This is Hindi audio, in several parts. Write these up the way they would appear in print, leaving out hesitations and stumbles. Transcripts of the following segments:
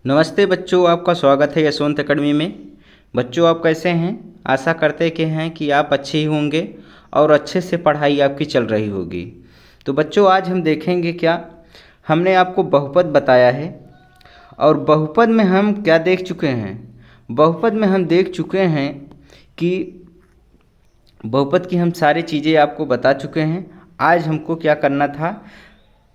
नमस्ते बच्चों, आपका स्वागत है यशवंत अकेडमी में। बच्चों, आप कैसे हैं? आशा करते हैं कि आप अच्छे ही होंगे और अच्छे से पढ़ाई आपकी चल रही होगी। तो बच्चों, आज हम देखेंगे क्या, हमने आपको बहुपद बताया है और बहुपद में हम क्या देख चुके हैं। बहुपद में हम देख चुके हैं कि बहुपद की हम सारी चीज़ें आपको बता चुके हैं। आज हमको क्या करना था,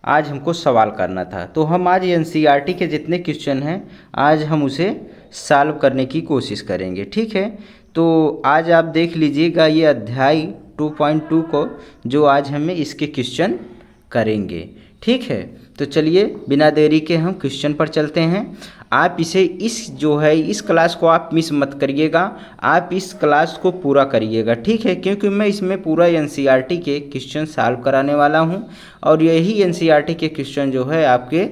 आज हमको सवाल करना था। तो हम आज एनसीईआरटी के जितने क्वेश्चन हैं आज हम उसे सॉल्व करने की कोशिश करेंगे, ठीक है। तो आज आप देख लीजिएगा ये अध्याय 2.2 को, जो आज हमें इसके क्वेश्चन करेंगे, ठीक है। तो चलिए बिना देरी के हम क्वेश्चन पर चलते हैं। आप इसे इस क्लास को आप मिस मत करिएगा, आप इस क्लास को पूरा करिएगा, ठीक है। क्योंकि मैं इसमें पूरा एनसीईआरटी के क्वेश्चन सॉल्व कराने वाला हूं और यही एनसीईआरटी के क्वेश्चन जो है आपके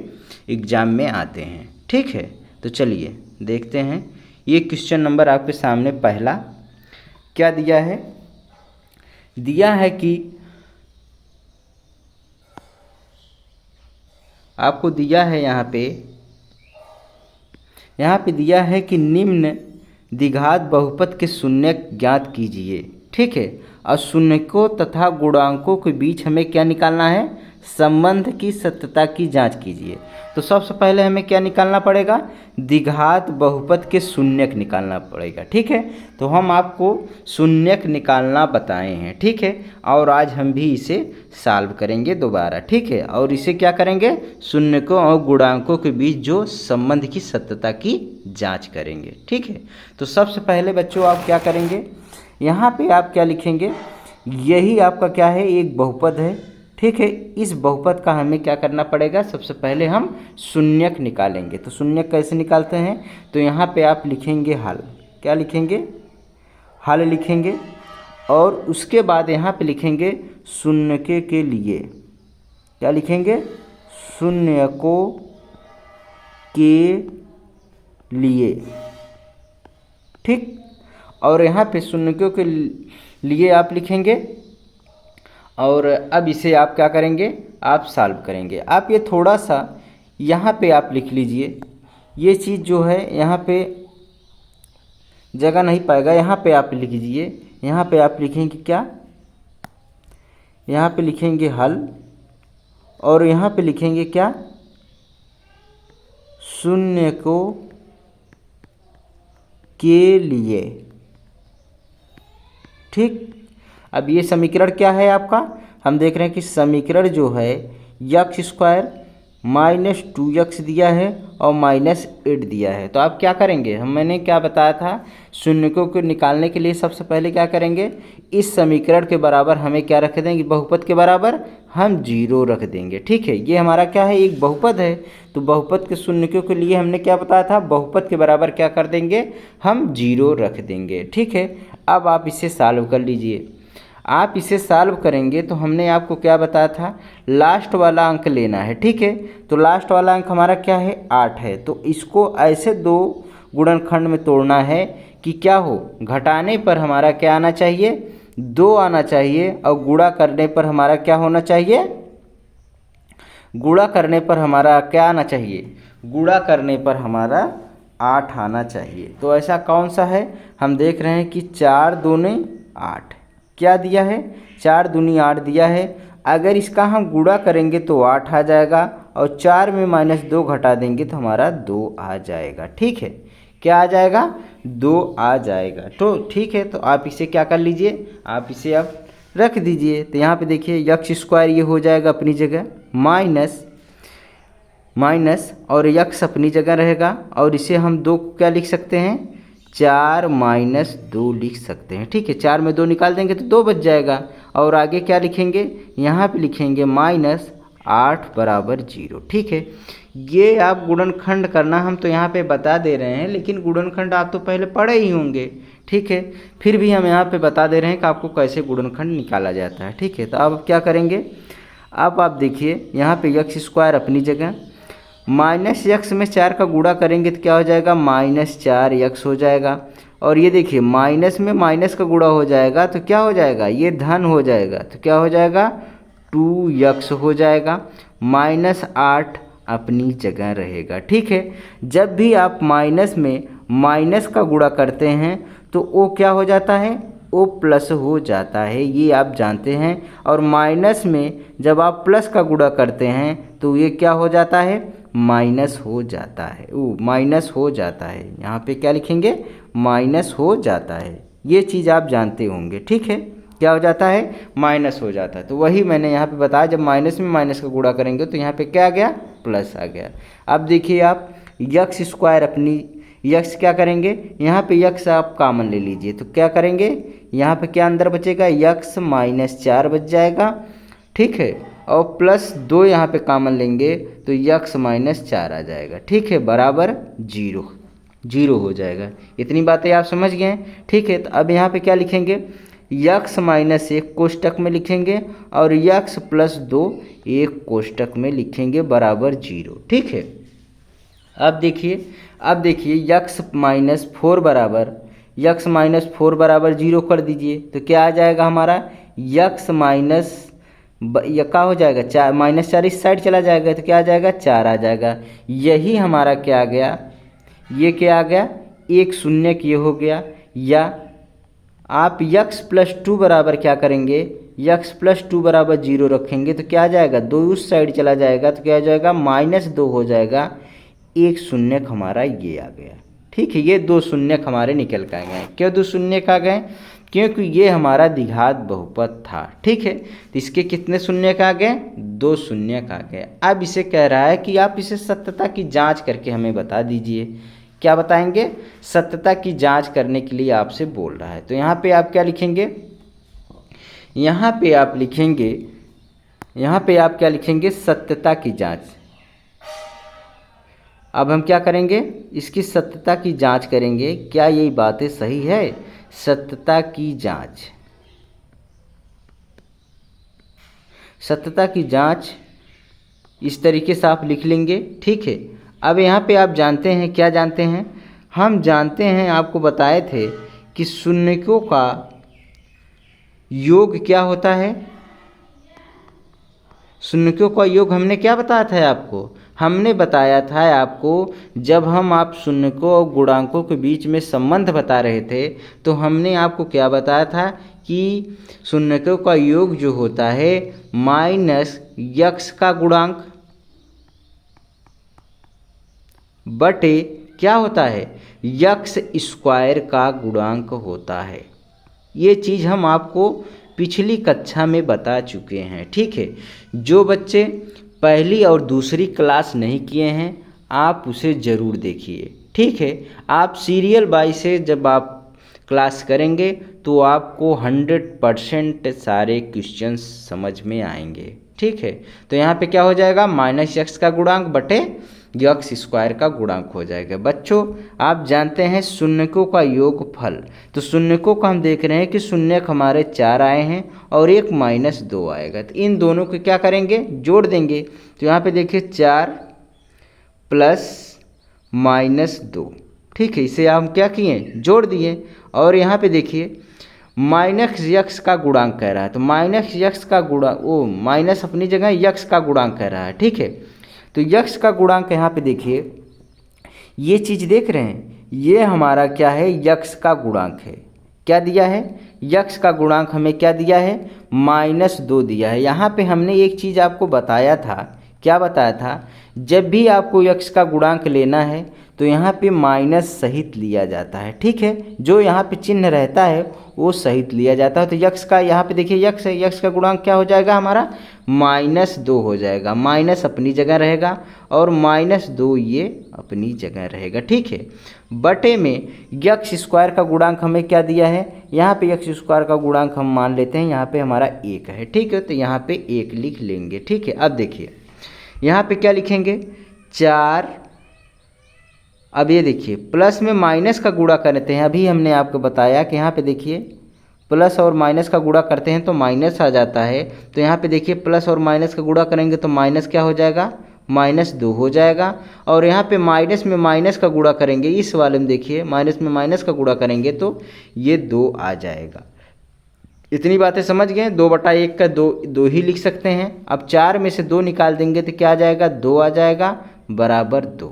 एग्ज़ाम में आते हैं, ठीक है। तो चलिए देखते हैं। ये क्वेश्चन नंबर आपके सामने पहला क्या दिया है, दिया है कि आपको दिया है यहाँ पे दिया है कि निम्न द्विघात बहुपद के शून्यक ज्ञात कीजिए, ठीक है। और शून्यकों तथा गुणांकों के बीच हमें क्या निकालना है, संबंध की सत्यता की जांच कीजिए। तो सबसे पहले हमें क्या निकालना पड़ेगा, द्विघात बहुपद के शून्यक निकालना पड़ेगा, ठीक है। तो हम आपको शून्यक निकालना बताए हैं, ठीक है। और आज हम भी इसे सॉल्व करेंगे दोबारा, ठीक है। और इसे क्या करेंगे, शून्यकों और गुणांकों के बीच जो संबंध की सत्यता की जांच करेंगे, ठीक है। तो सबसे पहले बच्चों आप क्या करेंगे, यहाँ पे आप क्या लिखेंगे, यही आपका क्या है, एक बहुपद है, ठीक है। इस बहुपद का हमें क्या करना पड़ेगा, सबसे पहले हम शून्यक निकालेंगे। तो शून्यक कैसे निकालते हैं, तो यहाँ पे आप लिखेंगे हल, क्या लिखेंगे, हल लिखेंगे। और उसके बाद यहाँ पे लिखेंगे शून्यके के लिए, क्या लिखेंगे, शून्यकों के लिए, ठीक। और यहाँ पे शून्यकों के लिए आप लिखेंगे और अब इसे आप क्या करेंगे, आप सॉल्व करेंगे। आप ये थोड़ा सा यहाँ पे आप लिख लीजिए, ये चीज़ जो है यहाँ पे जगह नहीं पाएगा, यहाँ पे आप लिख दीजिए। यहाँ पे आप लिखेंगे क्या, यहाँ पे लिखेंगे हल और यहाँ पे लिखेंगे क्या, शून्यकों के लिए, ठीक। अब ये समीकरण क्या है आपका, हम देख रहे हैं कि समीकरण जो है x² -2x दिया है और -8 दिया है। तो आप क्या करेंगे, मैंने क्या बताया था, शून्यकों को निकालने के लिए सबसे पहले क्या करेंगे, इस समीकरण के बराबर हमें क्या रख देंगे, बहुपद के बराबर हम 0 रख देंगे, ठीक है। ये हमारा क्या है, एक बहुपद है। तो बहुपद के शून्यकों के लिए हमने क्या बताया था, बहुपद के बराबर क्या कर देंगे, हम 0 रख देंगे, ठीक है। अब आप इसे सॉल्व कर लीजिए। आप इसे सॉल्व करेंगे तो हमने आपको क्या बताया था, लास्ट वाला अंक लेना है, ठीक है। तो लास्ट वाला अंक हमारा क्या है, 8 है। तो इसको ऐसे 2 गुणनखंड में तोड़ना है कि क्या हो, घटाने पर हमारा क्या आना चाहिए, 2 आना चाहिए और गुणा करने पर हमारा क्या होना चाहिए, गुणा करने पर हमारा क्या आना चाहिए, गुणा करने पर हमारा 8 आना चाहिए। तो ऐसा कौन सा है, हम देख रहे हैं कि 4 दूनी 8 क्या दिया है, 4 दूनी 8 दिया है। अगर इसका हम गुणा करेंगे तो 8 आ जाएगा और 4 में -2 घटा देंगे तो हमारा 2 आ जाएगा, ठीक है। क्या आ जाएगा, 2 आ जाएगा। तो ठीक है, तो आप इसे क्या कर लीजिए, आप इसे आप रख दीजिए। तो यहाँ पे देखिए x² ये हो जाएगा अपनी जगह, माइनस और x अपनी जगह रहेगा और इसे हम 2 क्या लिख सकते हैं, 4 - 2 लिख सकते हैं, ठीक है। 4 में 2 निकाल देंगे तो 2 बच जाएगा। और आगे क्या लिखेंगे, यहाँ पे लिखेंगे -8 = 0, ठीक है। ये आप गुणनखंड करना हम तो यहाँ पे बता दे रहे हैं, लेकिन गुणनखंड आप तो पहले पढ़े ही होंगे, ठीक है। फिर भी हम यहाँ पे बता दे रहे हैं कि आपको कैसे गुणनखंड निकाला जाता है, ठीक है। तो अब क्या करेंगे, अब आप देखिए यहाँ पे x² अपनी जगह, -x में 4 का गुणा करेंगे तो क्या हो जाएगा, -4x हो जाएगा। और ये देखिए माइनस में माइनस का गुणा हो जाएगा तो क्या हो जाएगा, ये धन हो जाएगा। तो क्या हो जाएगा, 2x हो जाएगा। -8 अपनी जगह रहेगा। ठीक है, जब भी आप माइनस में माइनस का गुणा करते हैं तो ओ क्या हो जाता है, ओ प्लस हो जाता है, ये आप जानते हैं। और माइनस में जब आप प्लस का गुणा करते हैं तो ये क्या हो जाता है, माइनस हो जाता है, ओ माइनस हो जाता है। यहाँ पे क्या लिखेंगे, माइनस हो जाता है। ये चीज़ आप जानते होंगे। ठीक है, क्या हो जाता है, माइनस हो जाता है। तो वही मैंने यहाँ पे बताया, जब माइनस में माइनस का गुणा करेंगे तो यहाँ पे क्या आ गया, प्लस आ गया। अब देखिए आप यक्स स्क्वायर अपनी यक्स क्या करेंगे, यहाँ पे यक्स आप कॉमन ले लीजिए तो क्या करेंगे, यहाँ पे क्या अंदर बचेगा, यक्स माइनस 4 बच जाएगा। ठीक है, और प्लस 2 यहाँ पे कॉमन लेंगे तो यक्स माइनस 4 आ जाएगा। ठीक है, बराबर 0 हो जाएगा। इतनी बातें आप समझ गए हैं। ठीक है, तो अब यहाँ पे क्या लिखेंगे, यक्स माइनस 1 कोष्टक में लिखेंगे और यक्स प्लस 2 एक कोष्टक में लिखेंगे बराबर 0। ठीक है, अब देखिए यक्स माइनस 4 बराबर 0 कर दीजिए तो क्या आ जाएगा हमारा, यक्स माइनस क्या हो जाएगा, 4 माइनस 4 इस साइड चला जाएगा तो क्या आ जाएगा, 4 आ जाएगा। यही हमारा क्या आ गया, ये क्या आ गया, एक शून्य ये हो गया। या आप यक्स प्लस 2 बराबर क्या करेंगे, यक्स प्लस 2 बराबर 0 रखेंगे तो क्या आ जाएगा, 2 उस साइड चला जाएगा तो क्या आ जाएगा, माइनस 2 हो जाएगा। एक शून्य हमारा ये आ गया। ठीक है, ये 2 शून्य हमारे निकल कर गए। क्यों 2 शून्य आ गए, क्योंकि ये हमारा द्विघात बहुपद था। ठीक है, तो इसके कितने शून्य आ गए, 2 शून्य आ गए। अब इसे कह रहा है कि आप इसे सत्यता की जांच करके हमें बता दीजिए। क्या बताएंगे, सत्यता की जांच करने के लिए आपसे बोल रहा है। तो यहाँ पे आप क्या लिखेंगे, यहाँ पे आप क्या लिखेंगे, सत्यता की जांच। अब हम क्या करेंगे, इसकी सत्यता की जांच करेंगे, क्या ये बातें सही है, सत्यता की जांच इस तरीके से आप लिख लेंगे। ठीक है, अब यहाँ पे आप जानते हैं, क्या जानते हैं, हम जानते हैं, आपको बताए थे कि शून्यकों का योग क्या होता है, शून्यकों का योग हमने क्या बताया था आपको, हमने बताया था आपको, जब हम आप शून्यकों और गुणांकों के बीच में संबंध बता रहे थे तो हमने आपको क्या बताया था कि शून्यकों का योग जो होता है माइनस यक्स का गुणांक बटे क्या होता है, यक्स स्क्वायर का गुणांक होता है। ये चीज़ हम आपको पिछली कक्षा में बता चुके हैं। ठीक है, जो बच्चे पहली और दूसरी क्लास नहीं किए हैं आप उसे ज़रूर देखिए। ठीक है, आप सीरियल बाय से जब आप क्लास करेंगे तो आपको 100% सारे क्वेश्चंस समझ में आएंगे। ठीक है, तो यहाँ पे क्या हो जाएगा, माइनस यक्स का गुणांक बटे यक्स स्क्वायर का गुणांक हो जाएगा। बच्चों आप जानते हैं शून्यकों का योगफल, तो शून्यकों का हम देख रहे हैं कि शून्य हमारे 4 आए हैं और एक माइनस 2 आएगा, तो इन दोनों को क्या करेंगे, जोड़ देंगे। तो यहाँ पे देखिए 4 प्लस माइनस 2। ठीक है, इसे हम क्या किए, जोड़ दिए। और यहाँ पे देखिए माइनस यक्स का गुणांक कह रहा है, तो माइनस यक्स का गुणांक, ओ माइनस अपनी जगह यक्स का गुणांक कह रहा है। ठीक है, तो यक्स का गुणांक यहाँ पे देखिए, ये चीज़ देख रहे हैं, ये हमारा क्या है, यक्स का गुणांक है। क्या दिया है, यक्स का गुणांक हमें क्या दिया है, -2 दिया है। यहाँ पे हमने एक चीज़ आपको बताया था, क्या बताया था, जब भी आपको यक्स का गुणांक लेना है तो यहाँ पे माइनस सहित लिया जाता है। ठीक है, जो यहाँ पे चिन्ह रहता है वो सहित लिया जाता है। तो यक्स का यहाँ पे देखिए यक्स है, यक्स का गुणांक क्या हो जाएगा हमारा, -2 हो जाएगा। माइनस अपनी जगह रहेगा और -2 ये अपनी जगह रहेगा। ठीक है, बटे में यक्स स्क्वायर का गुणांक हमें क्या दिया है, यहाँ पे यक्स स्क्वायर का गुणांक हम मान लेते हैं, यहाँ पे हमारा 1 है। ठीक है, तो यहाँ पे 1 लिख लेंगे। ठीक है, अब देखिए यहाँ पे क्या लिखेंगे, 4। अब ये देखिए प्लस में माइनस का गुणा करते हैं, अभी हमने आपको बताया कि यहाँ पे देखिए प्लस और माइनस का गुणा करते हैं तो माइनस आ जाता है। तो यहाँ पे देखिए प्लस और माइनस का गुणा करेंगे तो माइनस क्या हो जाएगा, -2 हो जाएगा। और यहाँ पे माइनस में माइनस का गुणा करेंगे, इस वाले में देखिए माइनस में माइनस का गुणा करेंगे तो ये 2 आ जाएगा। इतनी बातें समझ गए। 2/1 का दो दो ही लिख सकते हैं। अब 4 में से 2 निकाल देंगे तो क्या आ जाएगा, 2 आ जाएगा बराबर 2।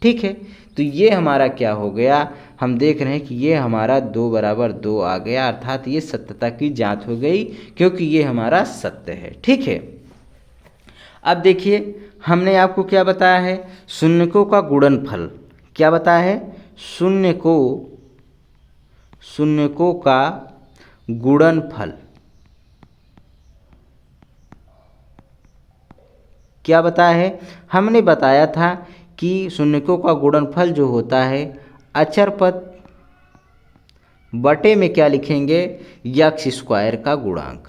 ठीक है, तो ये हमारा क्या हो गया, हम देख रहे हैं कि ये हमारा 2 बराबर 2 आ गया, अर्थात ये सत्यता की जांच हो गई क्योंकि ये हमारा सत्य है। ठीक है, अब देखिए हमने आपको क्या बताया है, शून्यकों का गुणनफल। क्या बताया है, शून्यकों का गुणनफल। क्या बताया है, हमने बताया था कि शून्यकों का गुणनफल जो होता है अचर पद बटे में क्या लिखेंगे, यक्स स्क्वायर का गुणांक।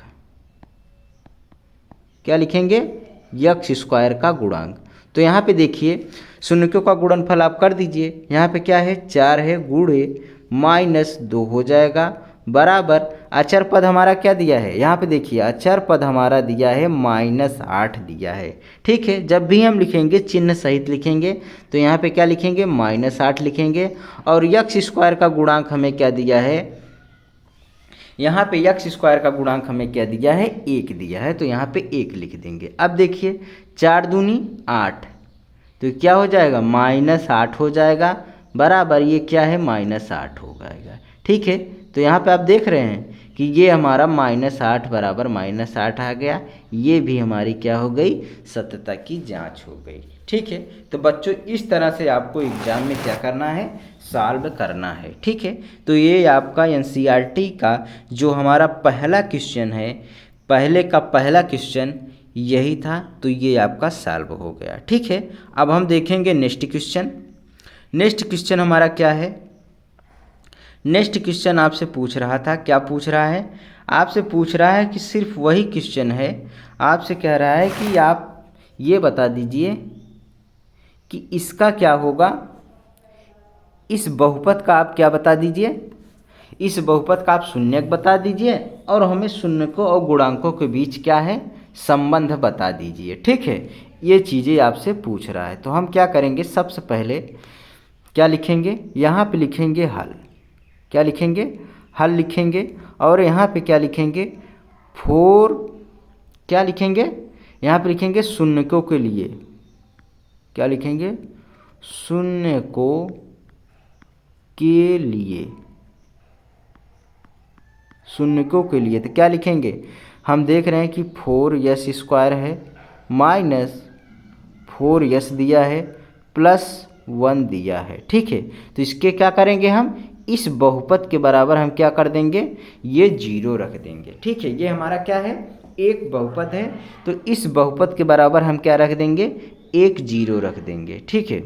क्या लिखेंगे, यक्स स्क्वायर का गुणांक। तो यहाँ पे देखिए शून्यकों का गुणनफल आप कर दीजिए। यहाँ पे क्या है, 4 है गुणे -2 हो जाएगा बराबर अचर पद हमारा क्या दिया है, यहाँ पे देखिए अचर पद हमारा दिया है -8 दिया है। ठीक है, जब भी हम लिखेंगे चिन्ह सहित लिखेंगे, तो यहाँ पे क्या लिखेंगे, -8 लिखेंगे। और यक्स स्क्वायर का गुणांक हमें क्या दिया है, यहाँ पे यक्स स्क्वायर का गुणांक हमें क्या दिया है, 1 दिया है, तो यहाँ पे 1 लिख देंगे। अब देखिए 4 दूनी 8, तो क्या हो जाएगा, -8 हो जाएगा बराबर ये क्या है, -8 हो जाएगा। ठीक है, तो यहाँ पे आप देख रहे हैं कि ये हमारा -8 बराबर -8 आ गया। ये भी हमारी क्या हो गई, सत्यता की जांच हो गई। ठीक है, तो बच्चों इस तरह से आपको एग्जाम में क्या करना है, सॉल्व करना है। ठीक है, तो ये आपका एनसीईआरटी का जो हमारा पहला क्वेश्चन है, पहले का पहला क्वेश्चन यही था, तो ये आपका सॉल्व हो गया। ठीक है, अब हम देखेंगे नेक्स्ट क्वेश्चन। नेक्स्ट क्वेश्चन हमारा क्या है, नेक्स्ट क्वेश्चन आपसे पूछ रहा था, क्या पूछ रहा है, आपसे पूछ रहा है कि सिर्फ वही क्वेश्चन है, आपसे कह रहा है कि आप ये बता दीजिए कि इसका क्या होगा, इस बहुपद का आप क्या बता दीजिए, इस बहुपद का आप शून्यक बता दीजिए और हमें शून्यकों और गुणांकों के बीच क्या है, संबंध बता दीजिए। ठीक है, ये चीज़ें आपसे पूछ रहा है। तो हम क्या करेंगे, सबसे पहले क्या लिखेंगे, यहाँ पे लिखेंगे हल। क्या लिखेंगे, हल लिखेंगे। और यहाँ पे क्या लिखेंगे, 4, क्या लिखेंगे, यहाँ पे लिखेंगे शून्यकों के लिए। क्या लिखेंगे, शून्यकों के लिए, शून्यकों के लिए। तो क्या लिखेंगे, हम देख रहे हैं कि 4s स्क्वायर है -4s दिया है +1 दिया है। ठीक है, तो इसके क्या करेंगे, हम इस बहुपद के बराबर हम क्या कर देंगे, ये 0 रख देंगे। ठीक है, ये हमारा क्या है, एक बहुपद है, तो इस बहुपद के बराबर हम क्या रख देंगे, एक 0 रख देंगे। ठीक है,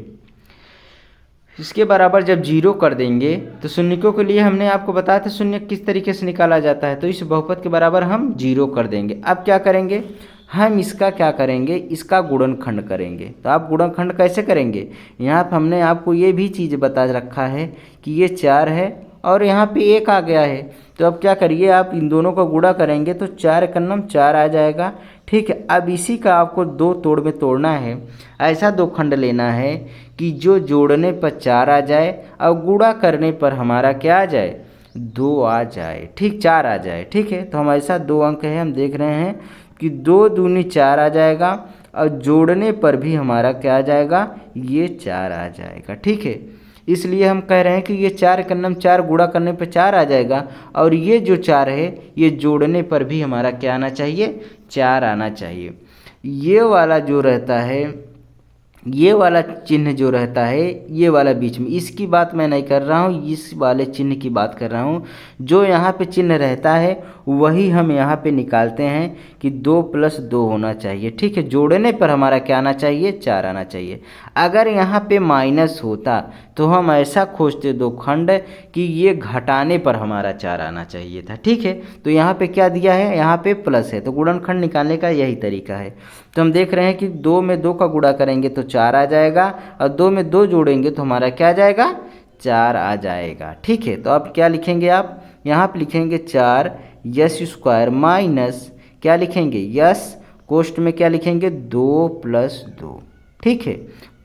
इसके बराबर जब 0 कर देंगे तो शून्यकों के लिए हमने आपको बताया था शून्यक किस तरीके से निकाला जाता है, तो इस बहुपद के बराबर हम 0 कर देंगे। अब क्या करेंगे, हम इसका क्या करेंगे, इसका गुणनखंड करेंगे। तो आप गुणनखंड कैसे करेंगे, यहाँ पर हमने आपको ये भी चीज़ बता रखा है कि ये 4 है और यहाँ पे 1 आ गया है, तो अब क्या करिए, आप इन दोनों का गुणा करेंगे तो 4 एकम 4 आ जाएगा। ठीक है, अब इसी का आपको 2 तोड़ में तोड़ना है, ऐसा 2 खंड लेना है कि जो जोड़ने पर 4 आ जाए और गुणा करने पर हमारा क्या आ जाए, 2 आ जाए। ठीक, 4 आ जाए। ठीक है, तो हम ऐसा 2 अंक है, हम देख रहे हैं कि 2 दूनी 4 आ जाएगा और जोड़ने पर भी हमारा क्या आ जाएगा, ये 4 आ जाएगा। ठीक है, इसलिए हम कह रहे हैं कि ये 4 एकम 4 गुणा करने पर 4 आ जाएगा और ये जो 4 है ये जोड़ने पर भी हमारा क्या आना चाहिए, 4 आना चाहिए। ये वाला जो रहता है, ये वाला चिन्ह जो रहता है, ये वाला बीच में, इसकी बात मैं नहीं कर रहा हूँ, इस वाले चिन्ह की बात कर रहा हूँ। जो यहाँ पे चिन्ह रहता है वही हम यहाँ पे निकालते हैं कि 2 + 2 होना चाहिए। ठीक है, जोड़ने पर हमारा क्या आना चाहिए, 4 आना चाहिए। अगर यहाँ पे माइनस होता तो हम ऐसा खोजते 2 खंड कि ये घटाने पर हमारा 4 आना चाहिए था। ठीक है, तो यहाँ पे क्या दिया है, यहाँ पे प्लस है, तो गुणनखंड निकालने का यही तरीका है। तो हम देख रहे हैं कि 2 में 2 का गुणा करेंगे तो 4 आ जाएगा और 2 में 2 जोड़ेंगे तो हमारा क्या आ जाएगा, 4 आ जाएगा। ठीक है, तो अब क्या लिखेंगे, आप यहाँ पे लिखेंगे 4s² माइनस क्या लिखेंगे, यस कोष्ठ में क्या लिखेंगे, 2 + 2। ठीक है,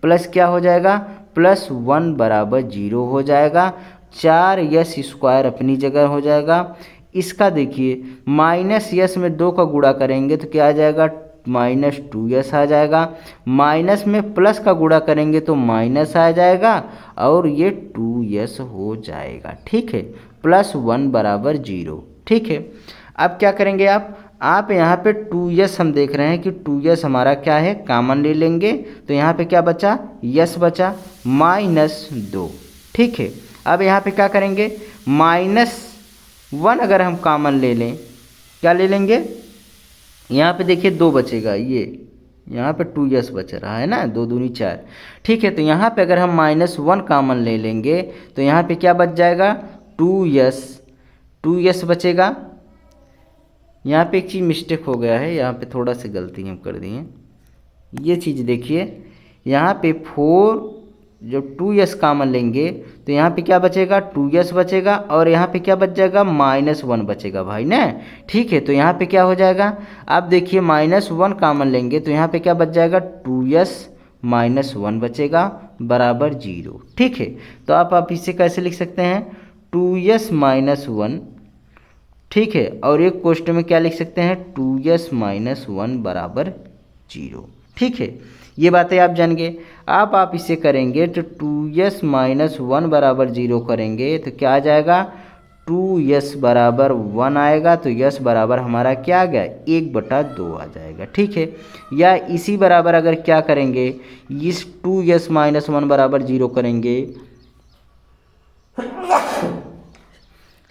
प्लस क्या हो जाएगा, +1 बराबर 0 हो जाएगा। 4s² अपनी जगह हो जाएगा। इसका देखिए माइनस यस में 2 का गुणा करेंगे तो क्या आ जाएगा, -2s आ जाएगा। माइनस में प्लस का गुणा करेंगे तो माइनस आ जाएगा और ये 2s हो जाएगा। ठीक है, +1 = 0। ठीक है, अब क्या करेंगे आप यहाँ पे 2s हम देख रहे हैं कि 2s हमारा क्या है, कॉमन ले लेंगे तो यहाँ पे क्या बचा, यस बचा, -2। ठीक है, अब यहाँ पे क्या करेंगे, -1 अगर हम कॉमन ले लें, क्या ले लेंगे, यहाँ पे देखिए 2 बचेगा, ये यहाँ पे 2s बच रहा है ना, 2 दूनी 4। ठीक है, तो यहाँ पे अगर हम -1 कॉमन ले लेंगे तो यहाँ पे क्या बच जाएगा, 2s बचेगा। यहाँ पे एक चीज़ मिस्टेक हो गया है, यहाँ पे थोड़ा सी गलती हम कर दिए। ये चीज़ देखिए, यहाँ पे 4 जब 2s कॉमन लेंगे तो यहाँ पे क्या बचेगा, 2s बचेगा और यहाँ पे क्या बच जाएगा, -1 बचेगा भाई ना। ठीक है, तो यहाँ पे क्या हो जाएगा, आप देखिए -1 कॉमन लेंगे तो यहाँ पे क्या बच जाएगा, 2s -1 बचेगा बराबर 0। ठीक है, तो आप इसे कैसे लिख सकते हैं, 2s -1। ठीक है, और एक क्वेश्चन में क्या लिख सकते हैं, 2s -1 = 0। ठीक है, ये बातें आप जान गए। आप इसे करेंगे तो 2s -1 = 0 करेंगे तो क्या आ जाएगा, 2s = 1 आएगा तो s बराबर हमारा क्या आ गया, 1/2 आ जाएगा। ठीक है, या इसी बराबर अगर क्या करेंगे, इस 2s -1 = 0 करेंगे,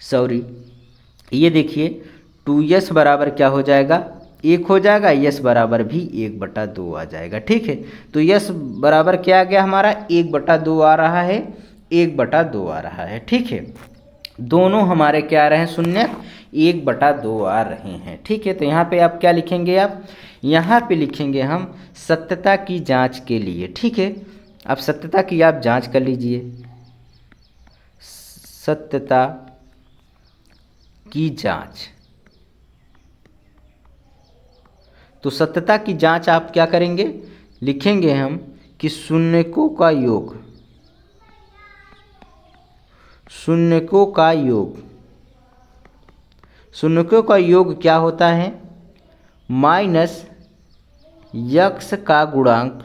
सॉरी, ये देखिए 2s बराबर क्या हो जाएगा, 1 हो जाएगा, s बराबर भी 1/2 आ जाएगा। ठीक है, तो s बराबर क्या आ गया हमारा, 1/2 आ रहा है, 1/2 आ रहा है। ठीक है, दोनों हमारे क्या आ रहे हैं, शून्य 1/2 आ रहे हैं। ठीक है, तो यहाँ पे आप क्या लिखेंगे, आप यहाँ पे लिखेंगे हम सत्यता की जांच के लिए। ठीक है, अब सत्यता की आप जांच कर लीजिए, सत्यता की जांच। तो सत्यता की जांच आप क्या करेंगे, लिखेंगे हम कि शून्यकों का योग, शून्यकों का योग, शून्यकों का योग क्या होता है, माइनस यक्स का गुणांक,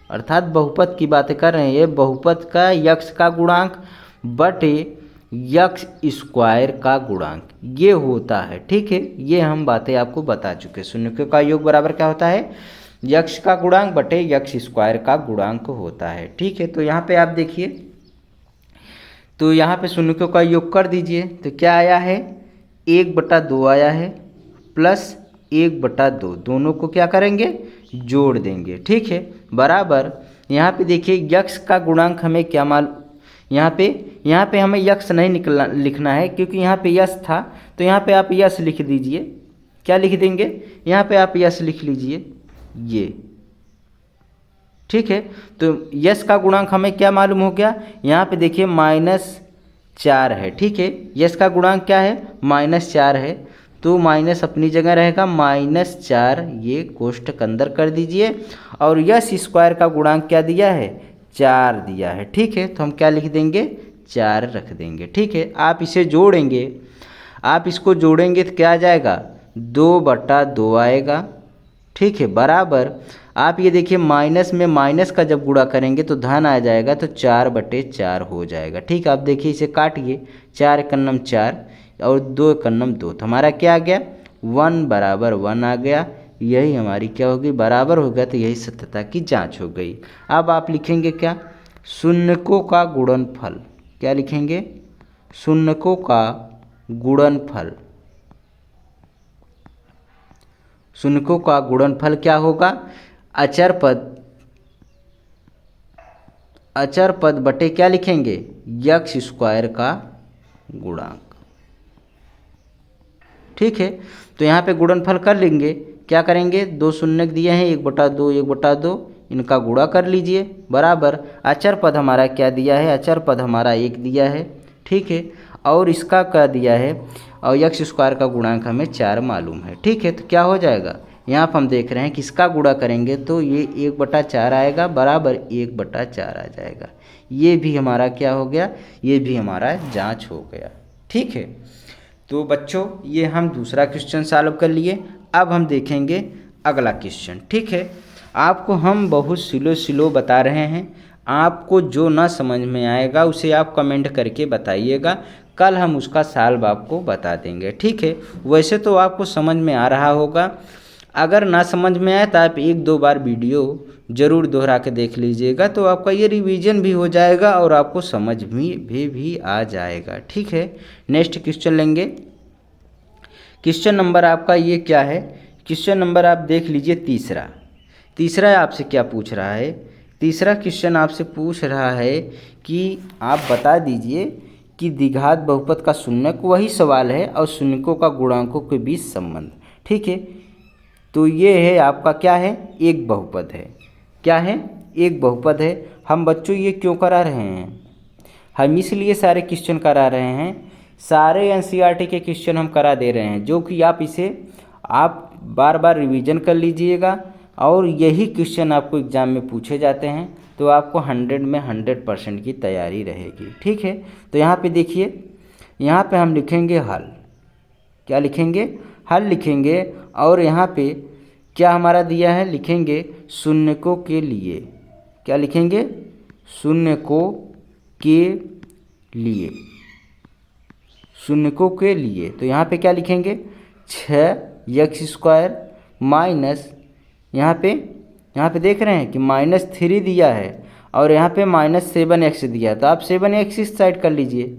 अर्थात बहुपद की बातें कर रहे हैं, ये बहुपद का यक्स का गुणांक बटे यक्स स्क्वायर का गुणांक, ये होता है। ठीक है, ये हम बातें आपको बता चुके। शून्यकों का योग बराबर क्या होता है, यक्स का गुणांक बटे यक्स स्क्वायर का गुणांक होता है। ठीक है, तो यहाँ पे आप देखिए, तो यहाँ पे शून्यकों का योग कर दीजिए तो क्या आया है, 1/2 आया है, प्लस 1/2, दोनों को क्या करेंगे, जोड़ देंगे। ठीक है, बराबर यहाँ पे देखिए यक्स का गुणांक हमें क्या मालूम, यहाँ पे हमें यक्स नहीं लिखना है क्योंकि यहाँ पे यस था, तो यहाँ पे आप यस लिख दीजिए। क्या लिख देंगे, यहाँ पे आप यस लिख लीजिए ये। ठीक है, तो यस का गुणांक हमें क्या मालूम हो गया, यहाँ पे देखिए -4 है। ठीक है, यस का गुणांक क्या है, -4 है, तो माइनस अपनी जगह रहेगा, -4 ये कोष्ठक अंदर कर दीजिए और यस स्क्वायर का गुणांक क्या दिया है, 4 दिया है। ठीक है, तो हम क्या लिख देंगे, 4 रख देंगे। ठीक है, आप इसे जोड़ेंगे, आप इसको जोड़ेंगे तो क्या आ जाएगा, 2/2 आएगा। ठीक है, बराबर आप ये देखिए माइनस में माइनस का जब गुणा करेंगे तो धन आ जाएगा, तो 4/4 हो जाएगा। ठीक है, आप देखिए इसे काटिए, 4 × 4 और 2 × 2, तो हमारा क्या आ गया, 1 = 1 आ गया। यही हमारी क्या होगी, बराबर हो गया, तो यही सत्यता की जांच हो गई। अब आप लिखेंगे क्या, शून्यकों का गुणनफल, क्या लिखेंगे, शून्यकों का गुणनफल। शून्यकों का गुणनफल क्या होगा, अचर पद बटे क्या लिखेंगे, यक्स स्क्वायर का गुणांक। ठीक है, तो यहाँ पे गुणनफल कर लेंगे, क्या करेंगे, 2 शून्य दिए हैं, 1/2 1/2, इनका गुणा कर लीजिए, बराबर अचर पद हमारा क्या दिया है, अचर पद हमारा 1 दिया है। ठीक है, और इसका क्या दिया है, और यक्स स्क्वायर का गुणांक हमें 4 मालूम है। ठीक है, तो क्या हो जाएगा, यहाँ पर हम देख रहे हैं कि इसका गुणा करेंगे तो ये 1/4 आएगा, बराबर 1/4 आ जाएगा। ये भी हमारा क्या हो गया, ये भी हमारा जांच हो गया। ठीक है। तो बच्चों ये हम दूसरा क्वेश्चन सॉल्व कर लिए। अब हम देखेंगे अगला क्वेश्चन। ठीक है, आपको हम बहुत स्लो बता रहे हैं, आपको जो ना समझ में आएगा उसे आप कमेंट करके बताइएगा, कल हम उसका सॉल्व आपको बता देंगे। ठीक है, वैसे तो आपको समझ में आ रहा होगा, अगर ना समझ में आए तो आप 1-2 बार वीडियो ज़रूर दोहरा के देख लीजिएगा, तो आपका ये रिवीजन भी हो जाएगा और आपको समझ भी आ जाएगा। ठीक है, नेक्स्ट क्वेश्चन लेंगे। क्वेश्चन नंबर आपका ये क्या है, क्वेश्चन नंबर आप देख लीजिए तीसरा आपसे क्या पूछ रहा है। तीसरा क्वेश्चन आपसे पूछ रहा है कि आप बता दीजिए कि द्विघात बहुपद का शून्यक, वही सवाल है, और शून्यकों का गुणांकों के बीच संबंध। ठीक है, तो ये है आपका क्या है, एक बहुपद है। क्या है, एक बहुपद है। हम बच्चों ये क्यों करा रहे हैं, हम इसलिए सारे क्वेश्चन करा रहे हैं, सारे एनसीईआरटी के क्वेश्चन हम करा दे रहे हैं, जो कि आप इसे आप बार बार रिवीजन कर लीजिएगा, और यही क्वेश्चन आपको एग्ज़ाम में पूछे जाते हैं, तो आपको 100 में 100% की तैयारी रहेगी। ठीक है, तो यहाँ पे देखिए, यहाँ पे हम लिखेंगे हल। क्या लिखेंगे, हल लिखेंगे, और यहाँ पे क्या हमारा दिया है, लिखेंगे शून्यकों के लिए। क्या लिखेंगे, शून्यकों के लिए, शून्यकों के लिए। तो यहाँ पे क्या लिखेंगे, 6x² माइनस, यहाँ पे देख रहे हैं कि -3 दिया है, और यहाँ पे -7x दिया है, तो आप 7x इस साइड कर लीजिए।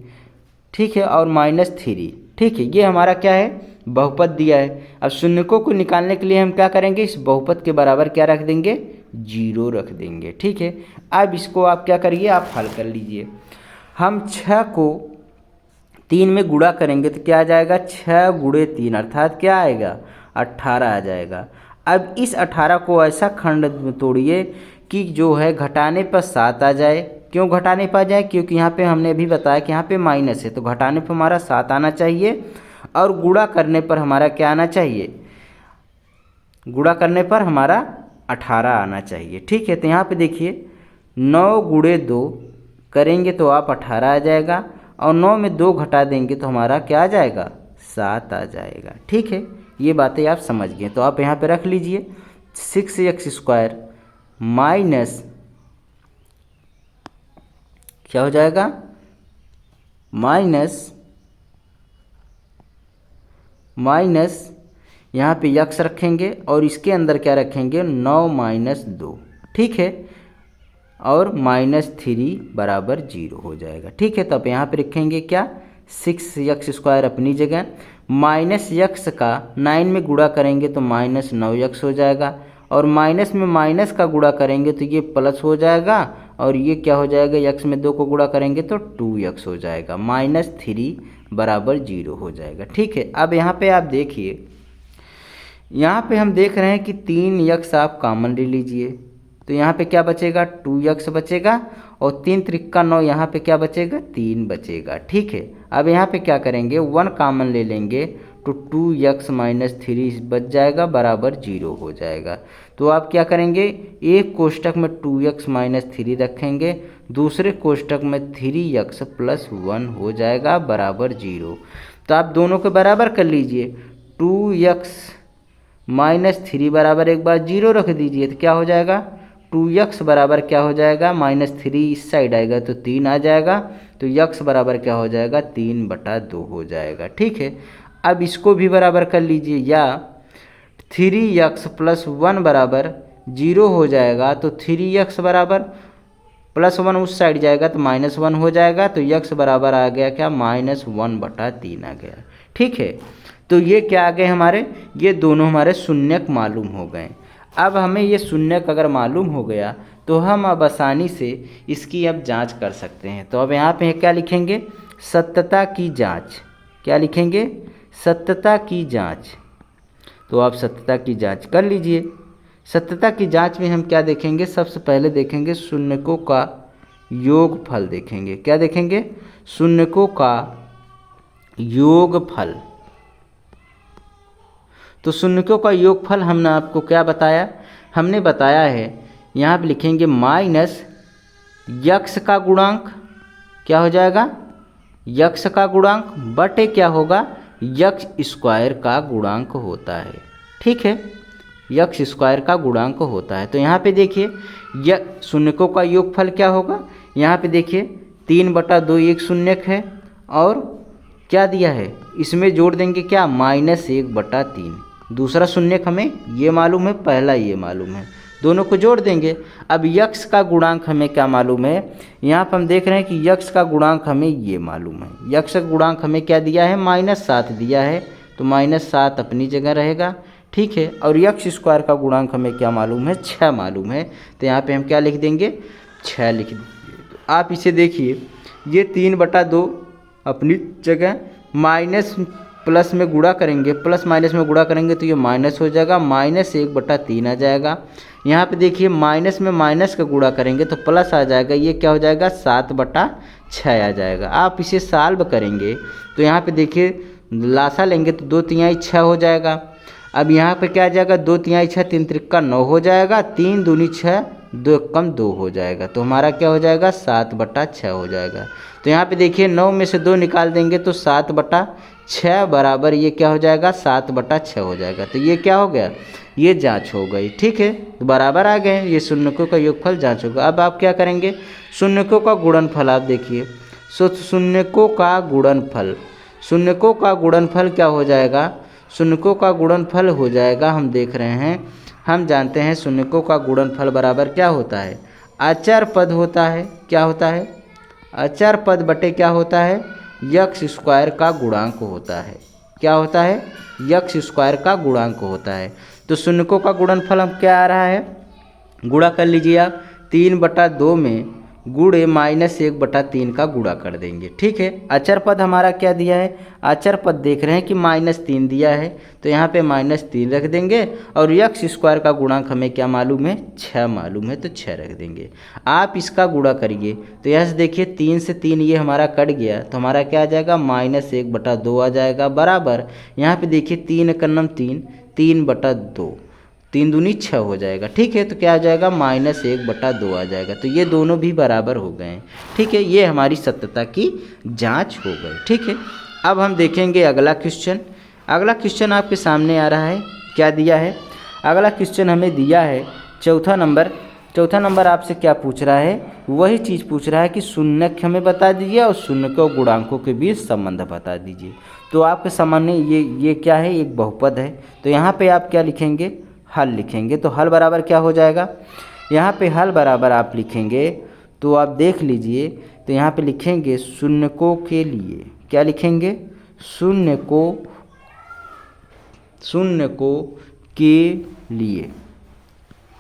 ठीक है, और -3। ठीक है, ये हमारा क्या है, बहुपद दिया है। अब शून्यकों को निकालने के लिए हम क्या करेंगे, इस बहुपद के बराबर क्या रख देंगे, 0 रख देंगे। ठीक है, अब इसको आप क्या करिए, आप हल कर लीजिए। हम 6 को 3 में गुणा करेंगे तो क्या आ जाएगा, 6 × 3 अर्थात क्या आएगा, 18 आ जाएगा। अब इस 18 को ऐसा खंड में तोड़िए कि जो है घटाने पर 7 आ जाए। क्यों घटाने पर आ जाए, क्योंकि यहाँ पे हमने अभी बताया कि यहाँ पे माइनस है, तो घटाने पर हमारा 7 आना चाहिए, और गुणा करने पर हमारा क्या आना चाहिए, गुणा करने पर हमारा 18 आना चाहिए। ठीक है, तो यहाँ पे देखिए 9 × 2 करेंगे तो आप 18 आ जाएगा, और 9 में 2 घटा देंगे तो हमारा क्या आ जाएगा, 7 आ जाएगा। ठीक है, ये बातें आप समझ गए, तो आप यहाँ पे रख लीजिए 6x² माइनस क्या हो जाएगा, माइनस यहाँ पे x रखेंगे, और इसके अंदर क्या रखेंगे, 9 - 2। ठीक है, और -3 बराबर 0 हो जाएगा। ठीक है, तो अब यहाँ पे रखेंगे क्या, 6x² अपनी जगह, -x का 9 में गुणा करेंगे तो -9x हो जाएगा, और माइनस में माइनस का गुणा करेंगे तो ये प्लस हो जाएगा, और ये क्या हो जाएगा, x में 2 को गुणा करेंगे तो 2x हो जाएगा, -3 बराबर 0 हो जाएगा। ठीक है, अब यहाँ पे आप देखिए, यहाँ पे हम देख रहे हैं कि 3x आप कॉमन ले लीजिए, तो यहाँ पे क्या बचेगा, 2x बचेगा, और 3 × 3 = 9, यहाँ पे क्या बचेगा, 3 बचेगा। ठीक है, अब यहाँ पे क्या करेंगे, 1 कॉमन ले लेंगे तो 2x - 3 बच जाएगा, बराबर 0 हो जाएगा। तो आप क्या करेंगे, एक कोष्टक में 2x - 3 रखेंगे, दूसरे कोष्टक में 3x + 1 हो जाएगा, बराबर 0। तो आप दोनों के बराबर कर लीजिए, 2x - 3 बराबर एक बार 0 रख दीजिए, तो क्या हो जाएगा, 2x बराबर क्या हो जाएगा, -3 इस साइड आएगा तो 3 आ जाएगा, तो x बराबर क्या हो जाएगा, 3/2 हो जाएगा। ठीक है, अब इसको भी बराबर कर लीजिए, या 3x + 1 बराबर 0 हो जाएगा, तो 3x बराबर +1 उस साइड जाएगा तो -1 हो जाएगा, तो x बराबर आ गया क्या, -1/3 आ गया। ठीक है, तो ये क्या आ गए हमारे, ये दोनों हमारे शून्यक मालूम हो गए। अब हमें ये शून्यक अगर मालूम हो गया तो हम अब आसानी से इसकी अब जांच कर सकते हैं। तो अब यहाँ पे क्या लिखेंगे, सत्यता की जांच। क्या लिखेंगे, सत्यता की जांच। तो आप सत्यता की जांच कर लीजिए। सत्यता की जांच में हम क्या देखेंगे, सबसे पहले देखेंगे शून्यकों का योगफल देखेंगे। क्या देखेंगे, शून्यकों का योगफल। तो शून्यकों का योगफल हमने आपको क्या बताया, हमने बताया है यहाँ पे लिखेंगे -x का गुणांक क्या हो जाएगा, यक्स का गुणांक बटे क्या होगा, यक्स स्क्वायर का गुणांक होता है। ठीक है, यक्स स्क्वायर का गुणांक होता है। तो यहाँ पे देखिए शून्यकों का योगफल क्या होगा, यहाँ पे देखिए 3/2 एक शून्यक है और क्या दिया है, इसमें जोड़ देंगे क्या, -1/3। दूसरा शून्यक हमें ये मालूम है, पहला ये मालूम है, दोनों को जोड़ देंगे। अब यक्स का गुणांक हमें क्या मालूम है, यहाँ पर हम देख रहे हैं कि यक्स का गुणांक हमें ये मालूम है। यक्स का गुणांक हमें क्या दिया है, -7 दिया है, तो -7 अपनी जगह रहेगा। ठीक है, और यक्स स्क्वायर का गुणांक हमें क्या मालूम है, 6 मालूम है। तो यहाँ पे हम क्या लिख देंगे, 6 लिख देंगे। तो आप इसे देखिए, ये 3/2 अपनी जगह, माइनस प्लस में गुणा करेंगे, प्लस माइनस में गुणा करेंगे तो ये माइनस हो जाएगा, -1/3 आ जाएगा। यहाँ पे देखिए माइनस में माइनस का गुणा करेंगे तो प्लस आ जाएगा, ये क्या हो जाएगा, 7/6 आ जाएगा। आप इसे सॉल्व करेंगे तो यहाँ पे देखिए लासा लेंगे तो 2 तिहाई 6 हो जाएगा। अब यहाँ पे क्या आ जाएगा, 2 तिहाई 6, 3 त्रिका 9 हो जाएगा, 3 दूनी 6, 2 कम 2 हो जाएगा, तो हमारा क्या हो जाएगा, 7/6 हो जाएगा। तो यहाँ पे देखिए 9 में से 2 निकाल देंगे तो 7/6 बराबर ये क्या हो जाएगा, 7/6 हो जाएगा। तो ये क्या हो गया, ये जांच हो गई। ठीक है, तो बराबर आ गए, ये शून्यकों का योगफल जांच होगा। अब आप क्या करेंगे, शून्यकों का गुणनफल आप देखिए, शून्यकों का गुणनफल, शून्यकों का गुणनफल क्या हो जाएगा, शून्यकों का गुणनफल हो जाएगा, हम देख रहे हैं, हम जानते हैं शून्यकों का गुणनफल बराबर क्या होता है, अचर पद होता है। क्या होता है, अचर पद बटे क्या होता है, यक्स स्क्वायर का गुणांक होता है। क्या होता है, यक्स स्क्वायर का गुणांक होता है। तो शून्यकों का गुणनफल हम क्या आ रहा है, गुणा कर लीजिए आप, 3/2 में गुणे -1/3 का गुणा कर देंगे। ठीक है, अचर पद हमारा क्या दिया है, अचर पद देख रहे हैं कि -3 दिया है, तो यहाँ पे -3 रख देंगे, और यक्स स्क्वायर का गुणांक हमें क्या मालूम है, 6 मालूम है, तो 6 रख देंगे। आप इसका गुणा करिए तो यहाँ से देखिए 3 से 3 ये हमारा कट गया, तो हमारा क्या आ जाएगा, -1/2 आ जाएगा, बराबर यहाँ पे देखिए 3 एकम 3, 3/2, 3 दूनी 6 हो जाएगा। ठीक है, तो क्या आ जाएगा, -1/2 आ जाएगा। तो ये दोनों भी बराबर हो गए। ठीक है, ये हमारी सत्यता की जांच हो गई। ठीक है, अब हम देखेंगे अगला क्वेश्चन। अगला क्वेश्चन आपके सामने आ रहा है, क्या दिया है, अगला क्वेश्चन हमें दिया है चौथा नंबर आपसे क्या पूछ रहा है, वही चीज़ पूछ रहा है कि शून्यक हमें बता दीजिए और शून्यकों और गुणांकों के बीच संबंध बता दीजिए। तो आपके सामने ये क्या है, एक बहुपद है। तो यहाँ पे आप क्या लिखेंगे, हल लिखेंगे। तो हल बराबर क्या हो जाएगा, यहाँ पे हल बराबर आप लिखेंगे तो आप देख लीजिए, तो यहाँ पे लिखेंगे शून्यकों के लिए, क्या लिखेंगे, शून्यकों के लिए,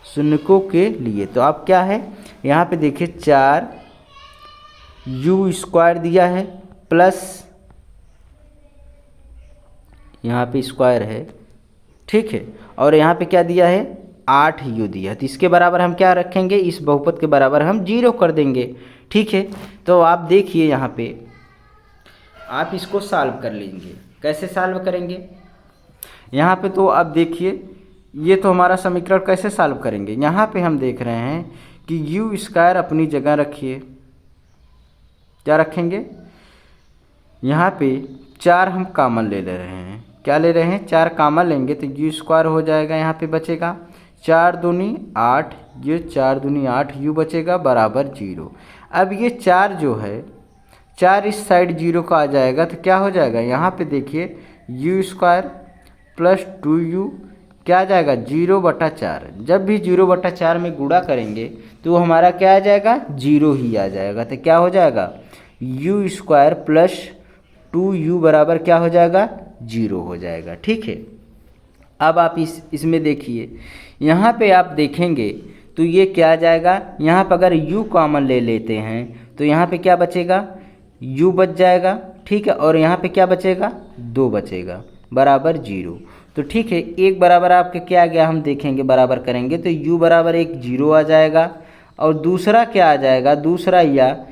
शून्यकों के लिए। तो आप क्या है, यहाँ पे देखिए 4u² दिया है, प्लस यहाँ पे स्क्वायर है। ठीक है, और यहाँ पे क्या दिया है, 8u दिया है। तो इसके बराबर हम क्या रखेंगे, इस बहुपद के बराबर हम 0 कर देंगे। ठीक है, तो आप देखिए यहाँ पे आप इसको सॉल्व कर लेंगे। कैसे सॉल्व करेंगे, यहाँ पे तो आप देखिए, ये तो हमारा समीकरण कैसे सॉल्व करेंगे, यहाँ पे हम देख रहे हैं कि u² अपनी जगह रखिए, क्या रखेंगे, यहाँ पे 4 हम कॉमन ले रहे हैं, क्या ले रहे हैं, 4 कॉमन लेंगे तो u² हो जाएगा, यहाँ पे बचेगा 4 दूनी 8, ये 4 दूनी 8, u बचेगा बराबर 0। अब ये 4 जो है, 4 इस साइड 0 का आ जाएगा, तो क्या हो जाएगा, यहाँ पे देखिए u² प्लस 2u क्या आ जाएगा, 0/4। जब भी 0/4 में गुणा करेंगे तो वो हमारा क्या आ जाएगा, 0 ही आ जाएगा। तो क्या हो जाएगा, u² प्लस 2u बराबर क्या हो जाएगा, 0 हो जाएगा। ठीक है, अब आप इसमें देखिए, यहाँ पे आप देखेंगे तो ये क्या आ जाएगा, यहाँ पर अगर u कॉमन ले लेते हैं तो यहाँ पे क्या बचेगा, u बच जाएगा। ठीक है, और यहाँ पे क्या बचेगा, 2 बचेगा बराबर 0। तो ठीक है, एक बराबर आपके क्या आ गया, हम देखेंगे बराबर करेंगे तो u बराबर एक 0 आ जाएगा, और दूसरा क्या आ जाएगा, दूसरा या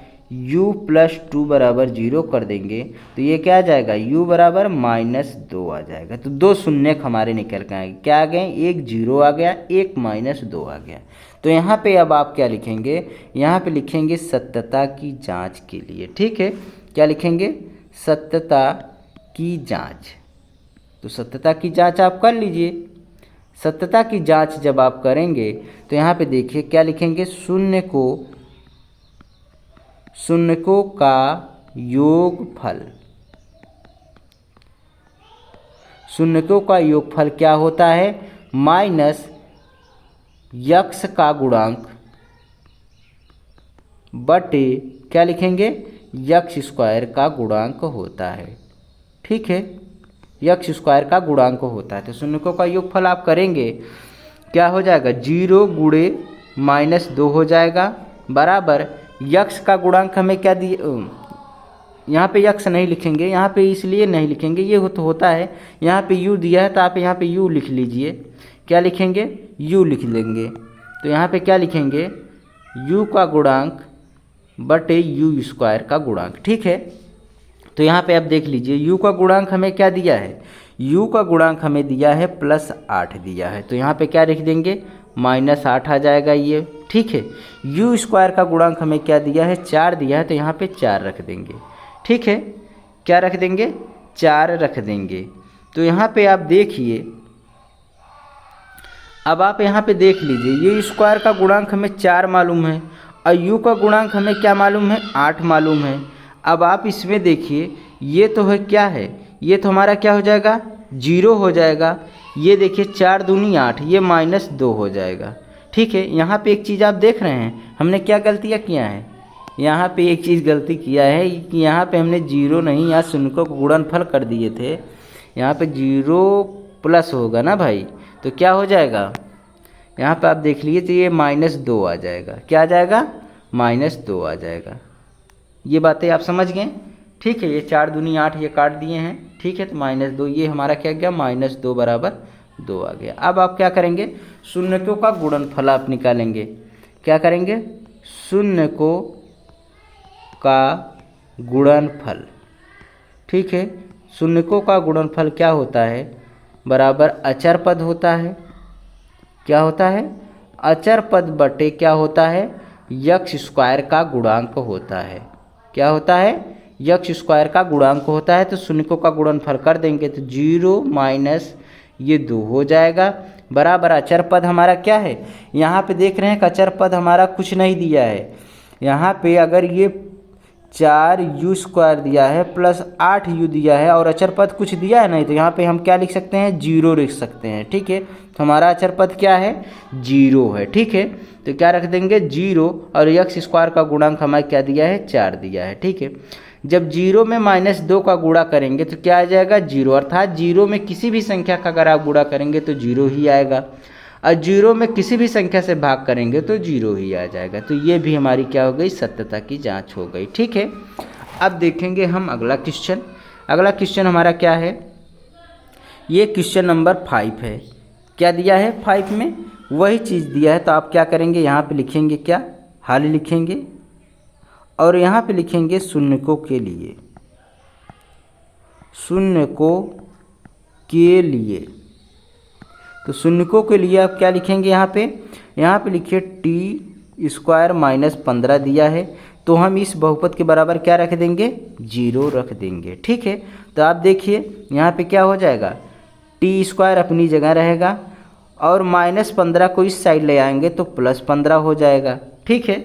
u प्लस 2 बराबर 0 कर देंगे तो ये क्या आ जाएगा, u बराबर -2 आ जाएगा। तो 2 शून्यक हमारे निकल के आएंगे, क्या आ गए, एक 0 आ गया, एक -2 आ गया। तो यहाँ पे अब आप क्या लिखेंगे, यहाँ पे लिखेंगे सत्यता की जांच के लिए। ठीक है, क्या लिखेंगे, सत्यता की जांच। तो सत्यता की जांच आप कर लीजिए। सत्यता की जांच जब आप करेंगे तो यहाँ पे देखिए क्या लिखेंगे, शून्यकों का योगफल। शून्यकों का योगफल क्या होता है, माइनस यक्स का गुणांक बटे क्या लिखेंगे, यक्स स्क्वायर का गुणांक होता है। ठीक है, यक्स स्क्वायर का गुणांक होता है। तो शून्यकों का योगफल आप करेंगे क्या हो जाएगा, 0 गुणे -2 हो जाएगा, बराबर यक्स का गुणांक हमें क्या दिए, यहाँ पे यक्स नहीं लिखेंगे, यहाँ पे इसलिए नहीं लिखेंगे, ये तो होता है, यहाँ पे यू दिया है तो आप यहाँ पे यू लिख लीजिए। क्या लिखेंगे, यू लिख लेंगे। तो यहाँ पे क्या लिखेंगे, यू का गुणांक बटे यू स्क्वायर का गुणांक। ठीक है, तो यहाँ पे आप देख लीजिए यू का गुणांक हमें क्या दिया है, यू का गुणांक हमें दिया है +8 दिया है। तो यहाँ पे क्या लिख देंगे, -8 आ जाएगा ये। ठीक है, यू स्क्वायर का गुणांक हमें क्या दिया है, 4 दिया है, तो यहाँ पे 4 रख देंगे। ठीक है, क्या रख देंगे, 4 रख देंगे। तो यहाँ पे आप देखिए, अब आप यहाँ पे देख लीजिए, ये स्क्वायर का गुणांक हमें 4 मालूम है और यू का गुणांक हमें क्या मालूम है, 8 मालूम है। अब आप इसमें देखिए, ये तो है क्या है, ये तो हमारा क्या हो जाएगा, 0 हो जाएगा। ये देखिए 4 दूनी 8, ये -2 हो जाएगा। ठीक है, यहाँ पे एक चीज़ आप देख रहे हैं, हमने क्या गलतियाँ किया है, यहाँ पे एक चीज़ गलती किया है कि यहाँ पे हमने 0 नहीं, यहाँ शून्यकों को गुणनफल कर दिए थे। यहाँ पे 0+ होगा ना भाई, तो क्या हो जाएगा, यहाँ पे आप देख लीजिए तो ये -2 आ जाएगा। क्या आ जाएगा, -2 आ जाएगा। ये बातें आप समझ गए। ठीक है, ये 4 दूनी 8 ये काट दिए हैं। ठीक है, तो -2 ये हमारा क्या गया, -2 बराबर 2 आ गया। अब आप क्या करेंगे, शून्यकों का गुणनफल आप निकालेंगे। क्या करेंगे, शून्यकों का गुणनफल। ठीक है, शून्यकों का गुणनफल क्या होता है, बराबर अचर पद होता है। क्या होता है, अचर पद बटे क्या होता है, यक्स स्क्वायर का गुणांक होता है। क्या होता है, यक्स स्क्वायर का गुणांक होता है। तो शून्यकों का गुणनफल कर देंगे तो 0 माइनस ये 2 हो जाएगा, बराबर अचर पद हमारा क्या है, यहाँ पे देख रहे हैं कि अचर पद हमारा कुछ नहीं दिया है। यहाँ पे अगर ये 4u² दिया है +8u दिया है और अचर पद कुछ दिया है नहीं, तो यहाँ पे हम क्या लिख सकते हैं, 0 लिख सकते हैं। ठीक है, तो हमारा अचर पद क्या है, 0 है। ठीक है, तो क्या रख देंगे, 0 और यक्स स्क्वायर का गुणांक हमारा क्या दिया है, 4 दिया है। ठीक है, जब 0 में -2 का गुणा करेंगे तो क्या आ जाएगा, 0, अर्थात 0 में किसी भी संख्या का अगर आप गुणा करेंगे तो 0 ही आएगा, और 0 में किसी भी संख्या से भाग करेंगे तो 0 ही आ जाएगा। तो ये भी हमारी क्या हो गई, सत्यता की जांच हो गई। ठीक है, अब देखेंगे हम अगला क्वेश्चन। अगला क्वेश्चन हमारा क्या है, ये क्वेश्चन नंबर 5 है। क्या दिया है 5 में, वही चीज़ दिया है। तो आप क्या करेंगे, यहाँ पे लिखेंगे क्या, हाल लिखेंगे और यहाँ पे लिखेंगे शून्यकों के लिए, शून्यकों के लिए। तो शून्यकों के लिए आप क्या लिखेंगे, यहाँ पे लिखिए t² - 15 दिया है, तो हम इस बहुपद के बराबर क्या रख देंगे, 0 रख देंगे। ठीक है, तो आप देखिए यहाँ पे क्या हो जाएगा, t² अपनी जगह रहेगा और -15 को इस साइड ले आएंगे तो +15 हो जाएगा। ठीक है,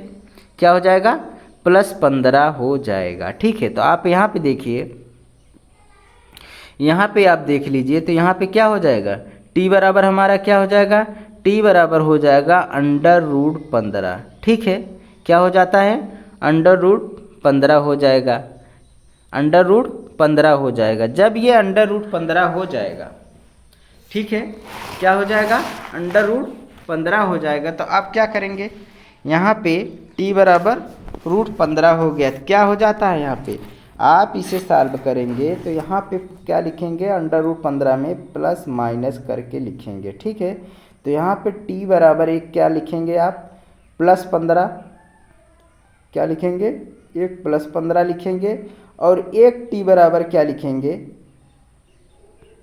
क्या हो जाएगा, +15 हो जाएगा। ठीक है, तो आप यहाँ पे देखिए, यहाँ पे आप देख लीजिए तो यहाँ पे क्या हो जाएगा, t बराबर हमारा क्या हो जाएगा, t बराबर हो जाएगा √15। ठीक है, क्या हो जाता है, √15 हो जाएगा, √15 हो जाएगा। जब ये √15 हो जाएगा, ठीक है, क्या हो जाएगा, √15 हो जाएगा, तो आप क्या करेंगे, यहाँ पे t बराबर √15 हो गया, तो क्या हो जाता है, यहाँ पे आप इसे सॉल्व करेंगे तो यहाँ पे क्या लिखेंगे, √15 में प्लस माइनस करके लिखेंगे। ठीक है, तो यहाँ पे t बराबर 1 क्या लिखेंगे आप, +15, क्या लिखेंगे, 1 + 15 लिखेंगे, और 1 t बराबर क्या लिखेंगे,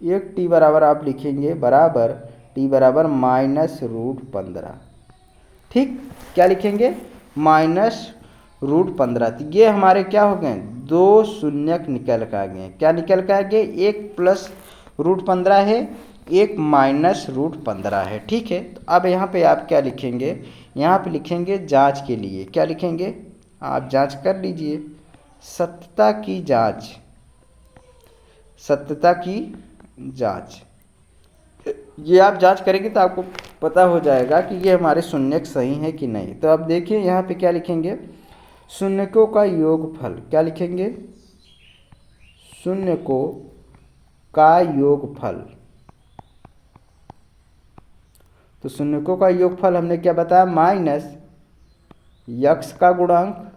1 t बराबर आप लिखेंगे बराबर t बराबर -√15। ठीक, क्या लिखेंगे, -√15। तो ये हमारे क्या हो गए, दो शून्यक निकल कर आ गए। क्या निकल कर आ गए? एक प्लस √15 है, एक माइनस √15 है। ठीक है, तो अब यहाँ पे आप क्या लिखेंगे? यहाँ पे लिखेंगे जांच के लिए। क्या लिखेंगे? आप जांच कर लीजिए, सत्यता की जांच, सत्यता की जांच। ये आप जांच करेंगे तो आपको पता हो जाएगा कि ये हमारे शून्यक सही है कि नहीं। तो अब देखिए यहाँ पे क्या लिखेंगे? शून्यकों का योगफल। क्या लिखेंगे? शून्यकों का योगफल। तो शून्यकों का योगफल हमने क्या बताया? माइनस यक्स का गुणांक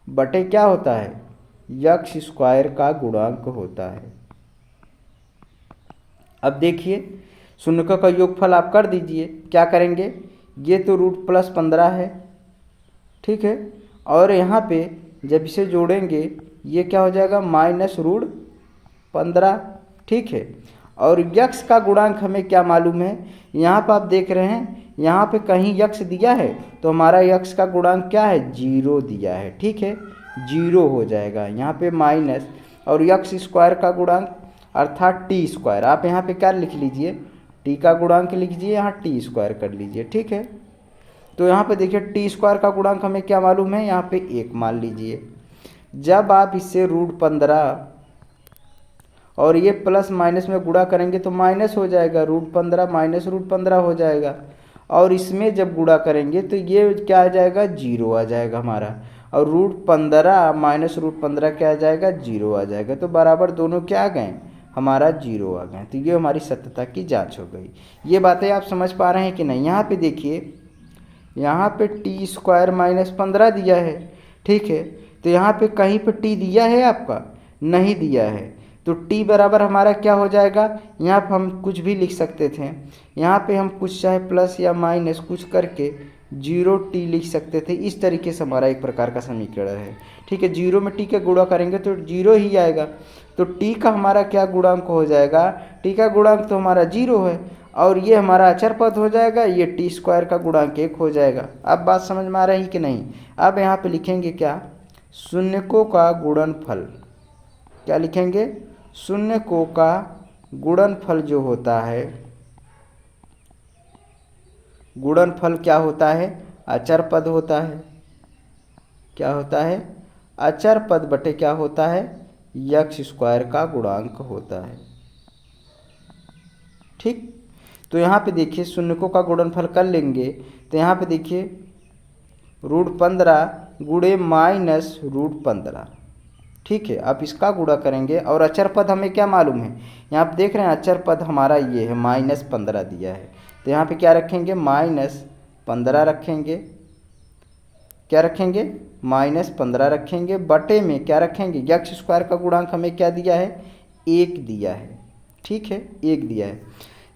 बटे क्या होता है? यक्स स्क्वायर का गुणांक होता है। अब देखिए शून्यकों का योगफल आप कर दीजिए। क्या करेंगे? ये तो √+15 है, ठीक है, और यहाँ पे जब इसे जोड़ेंगे ये क्या हो जाएगा? -√15। ठीक है, और यक्स का गुणांक हमें क्या मालूम है? यहाँ पर आप देख रहे हैं यहाँ पे कहीं यक्स दिया है तो हमारा यक्स का गुणांक क्या है? 0 दिया है। ठीक है, 0 हो जाएगा यहाँ पे माइनस, और यक्स स्क्वायर का गुणांक अर्थात टी स्क्वायर। आप यहाँ पे क्या लिख लीजिए? टी का गुणांक लिख लीजिए, यहाँ टी स्क्वायर कर लीजिए। ठीक है, तो यहाँ पे देखिए टी स्क्वायर का गुणांक हमें क्या मालूम है? यहाँ पे 1 मान लीजिए। जब आप इससे √15 और ये प्लस माइनस में गुणा करेंगे तो माइनस हो जाएगा, √15 माइनस √15 हो जाएगा, और इसमें जब गुणा करेंगे तो ये क्या आ जाएगा? 0 आ जाएगा हमारा, और √15 माइनस √15 क्या आ जाएगा? 0 आ जाएगा। तो बराबर दोनों क्या आ गए? हमारा 0 आ गए। तो ये हमारी सत्यता की जांच हो गई। ये बातें आप समझ पा रहे हैं कि नहीं? यहाँ पे देखिए, यहाँ पे टी स्क्वायर -15 दिया है। ठीक है, तो यहाँ पे कहीं पे टी दिया है आपका? नहीं दिया है। तो टी बराबर हमारा क्या हो जाएगा? यहाँ पे हम कुछ भी लिख सकते थे, यहाँ पे हम कुछ चाहे प्लस या माइनस कुछ करके 0t लिख सकते थे। इस तरीके से हमारा एक प्रकार का समीकरण है। ठीक है, 0 में टी का गुणा करेंगे तो 0 ही आएगा। तो टी का हमारा क्या गुणांक हो जाएगा? टी का गुणांक तो हमारा 0 है, और ये हमारा अचर पद हो जाएगा, ये टी स्क्वायर का गुणांक 1 हो जाएगा। अब बात समझ में आ रही कि नहीं? अब यहाँ पे लिखेंगे क्या? शून्यकों का गुणनफल। क्या लिखेंगे? शून्यकों का गुणनफल जो होता है, गुणनफल क्या होता है? अचर पद होता है। क्या होता है? अचर पद बटे क्या होता है? यक्स स्क्वायर का गुणांक होता है। ठीक, तो यहाँ पे देखिए शून्यकों का गुणनफल कर लेंगे तो यहाँ पे देखिए √15 गुणे माइनस √15। ठीक है, आप इसका गुणा करेंगे, और अचर पद हमें क्या मालूम है? यहाँ पे देख रहे हैं अचर पद हमारा ये है, -15 दिया है। तो यहाँ पे क्या रखेंगे? -15 रखेंगे। क्या रखेंगे? -15 रखेंगे, बटे में क्या रखेंगे? यक्स स्क्वायर का गुणांक हमें क्या दिया है? 1 दिया है। ठीक है, 1 दिया है।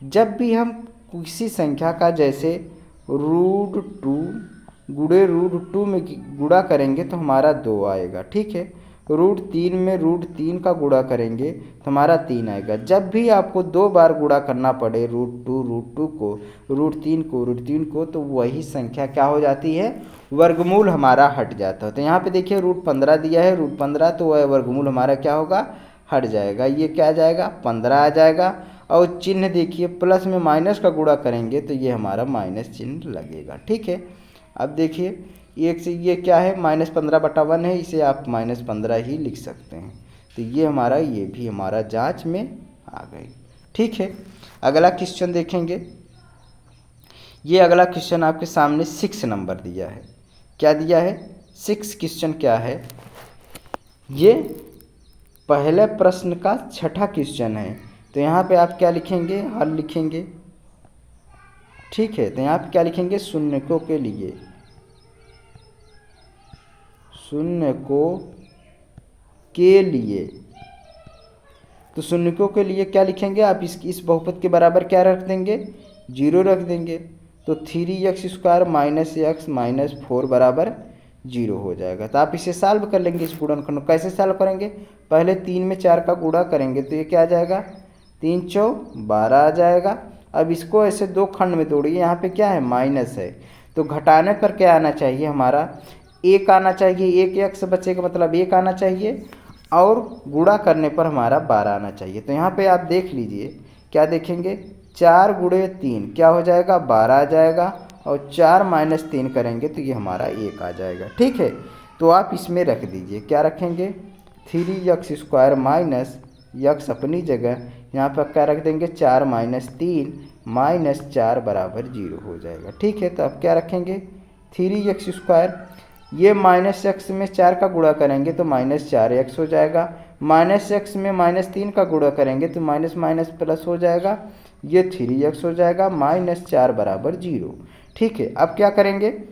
जब भी हम किसी संख्या का जैसे √2 गुणे √2 में गुणा करेंगे तो हमारा 2 आएगा। ठीक है, √3 में √3 का गुणा करेंगे तो हमारा 3 आएगा। जब भी आपको 2 बार गुणा करना पड़े √2 को, √3 को, तो वही संख्या क्या हो जाती है? वर्गमूल हमारा हट जाता है। तो यहाँ पे देखिए √15 दिया है, √15, तो वह वर्गमूल हमारा क्या होगा? हट जाएगा। ये क्या आ जाएगा? 15 आ जाएगा। और चिन्ह देखिए, प्लस में माइनस का गुणा करेंगे तो ये हमारा माइनस चिन्ह लगेगा। ठीक है, अब देखिए एक से ये क्या है? -15/1 है, इसे आप -15 ही लिख सकते हैं। तो ये हमारा, ये भी हमारा जांच में आ गई। ठीक है, अगला क्वेश्चन देखेंगे। ये अगला क्वेश्चन आपके सामने 6 नंबर दिया है। क्या दिया है? 6 क्वेश्चन क्या है? ये पहले प्रश्न का छठा क्वेश्चन है। तो यहाँ पे आप क्या लिखेंगे? हल लिखेंगे। ठीक है, तो यहाँ पे क्या लिखेंगे? शून्यकों के लिए, शून्यकों के लिए। तो शून्यकों के लिए क्या लिखेंगे आप? इस बहुपद के बराबर क्या रख देंगे? 0 रख देंगे। तो 3x² - x - 4 बराबर 0 हो जाएगा। तो आप इसे सॉल्व कर लेंगे। इस गुणनखंड को कैसे सॉल्व करेंगे? पहले 3 में 4 का गुणा करेंगे तो ये क्या आ जाएगा? 3 चौक 12 आ जाएगा। अब इसको ऐसे 2 खंड में तोड़िए, यहाँ पे क्या है? माइनस है, तो घटाने पर क्या आना चाहिए हमारा? एक आना चाहिए, एक यक्स बचेगा मतलब एक आना चाहिए, और गुणा करने पर हमारा 12 आना चाहिए। तो यहाँ पे आप देख लीजिए, क्या देखेंगे, 4 गुणे 3 क्या हो जाएगा, 12 आ जाएगा, और 4 माइनस 3 करेंगे तो ये हमारा 1 आ जाएगा। ठीक है, तो आप इसमें रख दीजिए, क्या रखेंगे, 3x² माइनस यक्स अपनी जगह, यहाँ पर क्या रख देंगे, 4 माइनस 3 माइनस 4 बराबर 0 हो जाएगा। ठीक है, तो अब क्या रखेंगे, 3x², ये माइनस एक्स में 4 का गुणा करेंगे तो माइनस 4x हो जाएगा, माइनस एक्स में माइनस 3 का गुणा करेंगे तो माइनस माइनस प्लस हो जाएगा, ये 3x हो जाएगा, माइनस 4 बराबर 0। ठीक है, अब क्या करेंगे,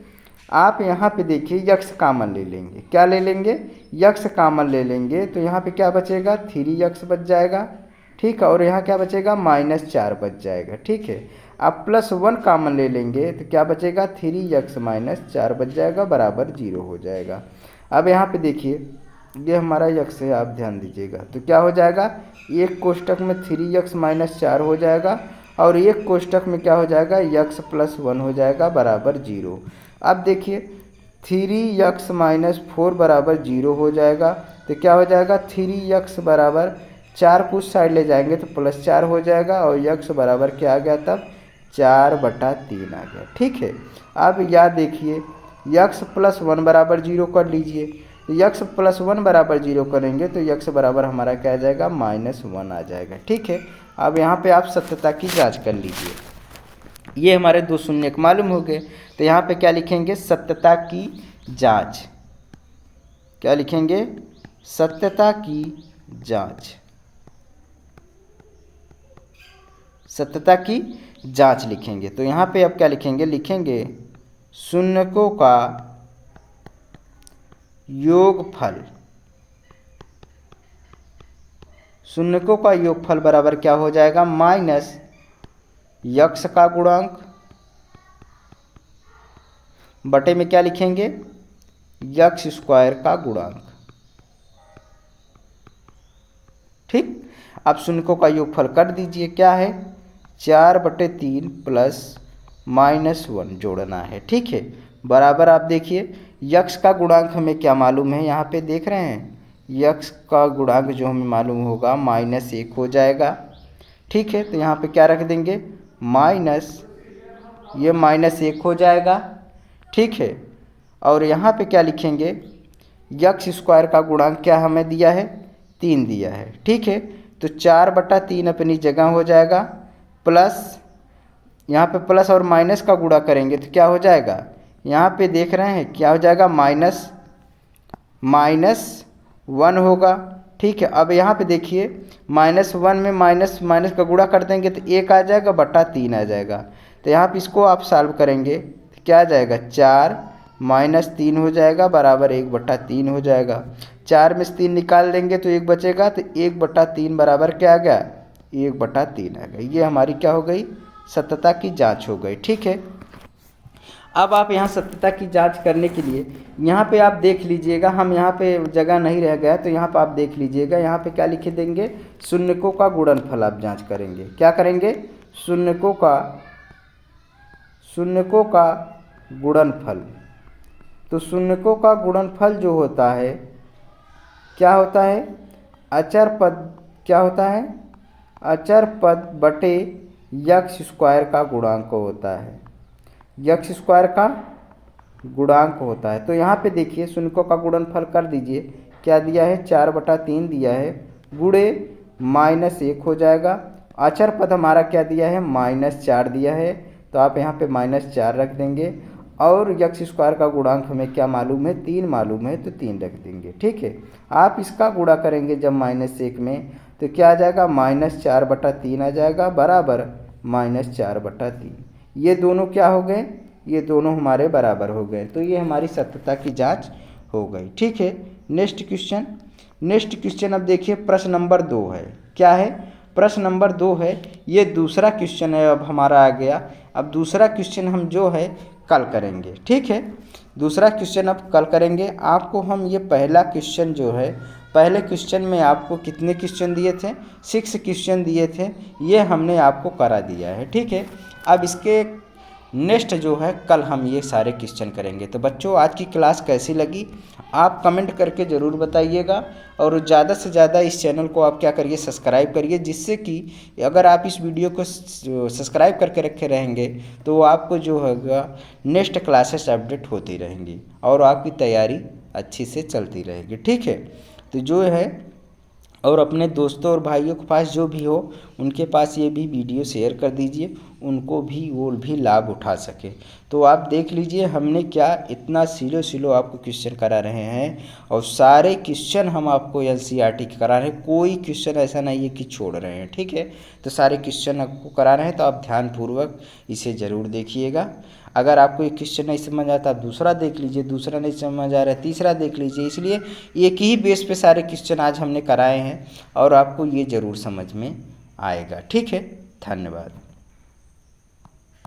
आप यहाँ पे देखिए यक्स कामन ले लेंगे, क्या ले लेंगे, यक्स कामन ले लेंगे, तो यहाँ पे क्या बचेगा, 3x बच जाएगा। ठीक है, और यहाँ क्या बचेगा, माइनस 4 बच जाएगा। ठीक है, आप +1 कामन ले लेंगे तो क्या बचेगा, 3x माइनस 4 बच जाएगा, बराबर 0 हो जाएगा। अब यहाँ पे देखिए, ये हमारा यक्स है, आप ध्यान दीजिएगा, तो क्या हो जाएगा, एक कोष्टक में 3x माइनस 4 हो जाएगा, और एक कोष्टक में क्या हो जाएगा, x + 1 हो जाएगा, बराबर 0। अब देखिए 3x माइनस 4 बराबर 0 हो जाएगा, तो क्या हो जाएगा, 3x बराबर 4 कुछ साइड ले जाएंगे तो +4 हो जाएगा, और x बराबर क्या आ गया, तब 4/3 आ गया। ठीक है, अब याद देखिए, x + 1 बराबर 0 कर लीजिए, तो x + 1 बराबर 0 करेंगे तो x बराबर हमारा क्या आ जाएगा, -1 आ जाएगा। ठीक है, अब यहाँ पे आप सत्यता की जांच कर लीजिए, ये हमारे दो शून्यक मालूम हो गए, तो यहाँ पे क्या लिखेंगे, सत्यता की जांच, क्या लिखेंगे, सत्यता की जांच, सत्यता की जांच लिखेंगे। तो यहाँ पे अब क्या लिखेंगे, लिखेंगे शून्यकों का योगफल, शून्यकों का योगफल बराबर क्या हो जाएगा, माइनस यक्स का गुणांक बटे में क्या लिखेंगे, x² का गुणांक। ठीक, अब शून्यकों का योगफल कर दीजिए, क्या है, 4/3 प्लस -1 जोड़ना है। ठीक है, बराबर आप देखिए यक्स का गुणांक हमें क्या मालूम है, यहाँ पे देख रहे हैं, यक्स का गुणांक जो हमें मालूम होगा -1 हो जाएगा। ठीक है, तो यहाँ पे क्या रख देंगे, माइनस, ये -1 हो जाएगा। ठीक है, और यहाँ पे क्या लिखेंगे, x² का गुणांक क्या हमें दिया है, 3 दिया है। ठीक है, तो 4/3 अपनी जगह हो जाएगा, प्लस यहाँ पे प्लस और माइनस का गुणा करेंगे तो क्या हो जाएगा, यहाँ पे देख रहे हैं क्या हो जाएगा, -1 होगा। ठीक है, अब यहाँ पे देखिए -1 में माइनस माइनस का गुणा कर देंगे तो 1 आ जाएगा, बटा 3 आ जाएगा। तो यहाँ पे इसको आप सॉल्व करेंगे तो क्या आ जाएगा, 4 - 3 हो जाएगा, बराबर 1/3 हो जाएगा। 4 में से 3 निकाल देंगे तो 1 बचेगा, तो 1/3 बराबर क्या आ गया, 1/3 आ गई। ये हमारी क्या हो गई, सत्यता की जांच हो गई। ठीक है, अब आप यहाँ सत्यता की जांच करने के लिए यहाँ पे आप देख लीजिएगा, हम यहाँ पे जगह नहीं रह गया तो यहाँ पे आप देख लीजिएगा, यहाँ पे क्या लिखे देंगे, शून्यकों का गुणनफल आप जांच करेंगे, क्या करेंगे, शून्यकों का गुणनफल। तो शून्यकों का गुणनफल जो होता है क्या होता है, अचर पद, क्या होता है, अचर पद बटे x² का गुणांक होता है, x² का गुणांक होता है। तो यहाँ पे देखिए शून्यकों का गुणनफल कर दीजिए, क्या दिया है, 4/3 दिया है, गुणे -1 हो जाएगा, अचर पद हमारा क्या दिया है, -4 दिया है, तो आप यहाँ पे -4 रख देंगे, और x² का गुणांक हमें क्या मालूम है, 3 मालूम है, तो 3 रख देंगे। ठीक है, आप इसका गुणा करेंगे जब -1 में तो क्या आ जाएगा, -4/3 आ जाएगा, बराबर -4/3। ये दोनों क्या हो गए, ये दोनों हमारे बराबर हो गए, तो ये हमारी सत्यता की जांच हो गई। ठीक है, नेक्स्ट क्वेश्चन अब देखिए, प्रश्न नंबर 2 है, क्या है, प्रश्न नंबर 2 है, ये दूसरा क्वेश्चन है अब हमारा आ गया। अब दूसरा क्वेश्चन हम जो है कल करेंगे। ठीक है, दूसरा क्वेश्चन अब कल करेंगे। आपको हम ये पहला क्वेश्चन जो है, पहले क्वेश्चन में आपको कितने क्वेश्चन दिए थे, 6 क्वेश्चन दिए थे, ये हमने आपको करा दिया है। ठीक है, अब इसके नेक्स्ट जो है कल हम ये सारे क्वेश्चन करेंगे। तो बच्चों आज की क्लास कैसी लगी आप कमेंट करके ज़रूर बताइएगा, और ज़्यादा से ज़्यादा इस चैनल को आप क्या करिए, सब्सक्राइब करिए, जिससे कि अगर आप इस वीडियो को सब्सक्राइब करके रखे रहेंगे तो आपको जो होगा नेक्स्ट क्लासेस अपडेट होती रहेंगी और आपकी तैयारी अच्छी से चलती रहेगी। ठीक है, तो जो है और अपने दोस्तों और भाइयों के पास जो भी हो उनके पास ये भी वीडियो शेयर कर दीजिए, उनको भी वो भी लाभ उठा सके। तो आप देख लीजिए हमने क्या इतना सिलो आपको क्वेश्चन करा रहे हैं, और सारे क्वेश्चन हम आपको एनसीईआरटी के करा रहे हैं, कोई क्वेश्चन ऐसा नहीं है कि छोड़ रहे हैं। ठीक है, तो सारे क्वेश्चन आपको करा रहे हैं, तो आप ध्यानपूर्वक इसे ज़रूर देखिएगा। अगर आपको एक क्वेश्चन नहीं समझ आता आप दूसरा देख लीजिए, दूसरा नहीं समझ आ रहा है तीसरा देख लीजिए। इसलिए एक ही बेस पे सारे क्वेश्चन आज हमने कराए हैं और आपको ये ज़रूर समझ में आएगा। ठीक है, धन्यवाद।